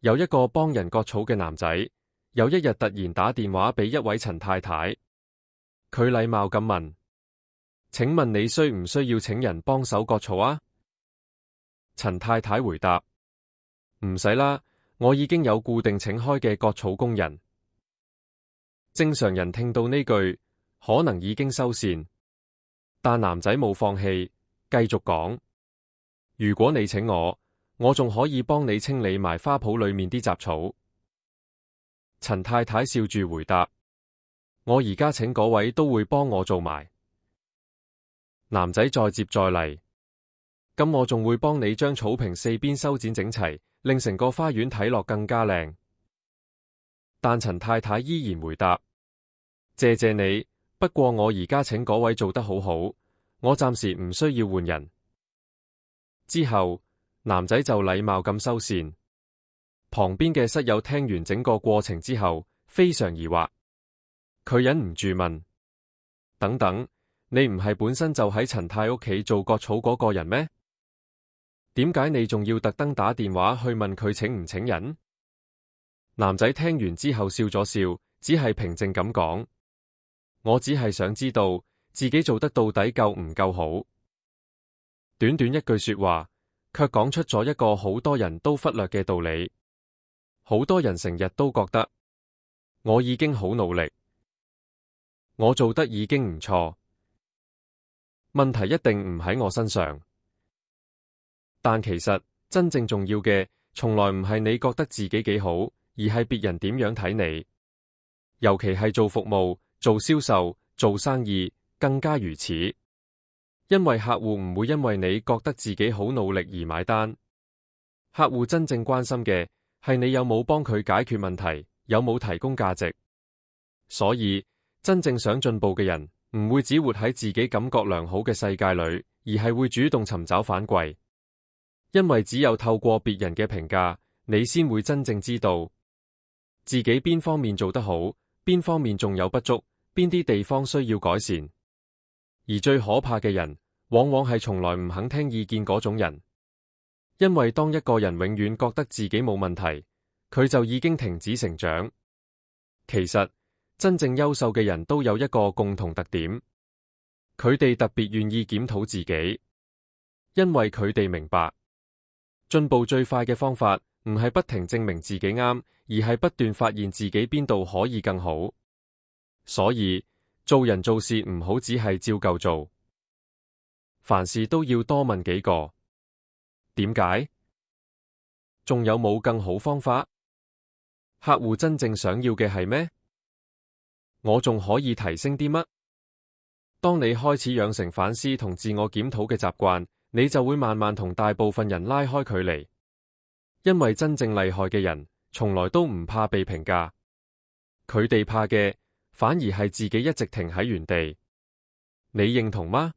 有一個幫人割草嘅男仔，有一日突然打電話俾一位陳太太，佢禮貌咁問：請問你需唔需要請人幫手割草啊？陳太太回答：唔使啦，我已經有固定請開嘅割草工人。正常人聽到呢句，可能已經收線，但男仔冇放棄，繼續講：如果你請我仲可以幫你清理埋花圃裏面啲雜草。陳太太笑住回答：我而家請嗰位都會幫我做埋。男仔再接再厲：咁我仲會幫你將草坪四邊修剪整齊，令成個花園睇落更加靚。但陳太太依然回答：謝謝你，不過我而家請嗰位做得好好，我暫時唔需要換人。之後，男仔就禮貌咁收線。旁邊嘅室友聽完整個過程之後，非常疑惑，佢忍唔住問：等等，你唔係本身就喺陳太屋企做割草嗰個人咩？點解你仲要特登打電話去問佢請唔請人？男仔聽完之後笑咗笑，只係平靜咁講：我只係想知道自己做得到底夠唔夠好。短短一句說話，卻講出咗一個好多人都忽略嘅道理。好多人成日都覺得我已經好努力，我做得已經唔錯，問題一定唔喺我身上。但其實真正重要嘅，從來唔係你覺得自己幾好，而係別人點樣睇你。尤其係做服務、做銷售、做生意，更加如此。因為客戶唔會因為你覺得自己好努力而買單，客戶真正關心嘅係你有冇幫佢解決問題，有冇提供價值。所以真正想進步嘅人，唔會只活喺自己感覺良好嘅世界裏，而係會主動尋找反饋。因為只有透過別人嘅評價，你先會真正知道自己邊方面做得好，邊方面仲有不足，邊啲地方需要改善。而最可怕嘅人，往往係從來唔肯聽意見嗰種人。因為當一個人永遠覺得自己冇問題，佢就已經停止成長。其實真正優秀嘅人都有一個共同特點，佢哋特別願意檢討自己，因為佢哋明白，進步最快嘅方法唔係不停證明自己啱，而係不斷發現自己邊度可以更好。所以做人做事唔好只係照舊做，凡事都要多問幾個點解，仲有冇更好方法？客戶真正想要嘅係咩？我仲可以提升啲乜？當你開始養成反思同自我檢討嘅習慣，你就會慢慢同大部分人拉開距離。因為真正厲害嘅人，從來都唔怕被評價，佢哋怕嘅反而係自己一直停喺原地。你認同嗎？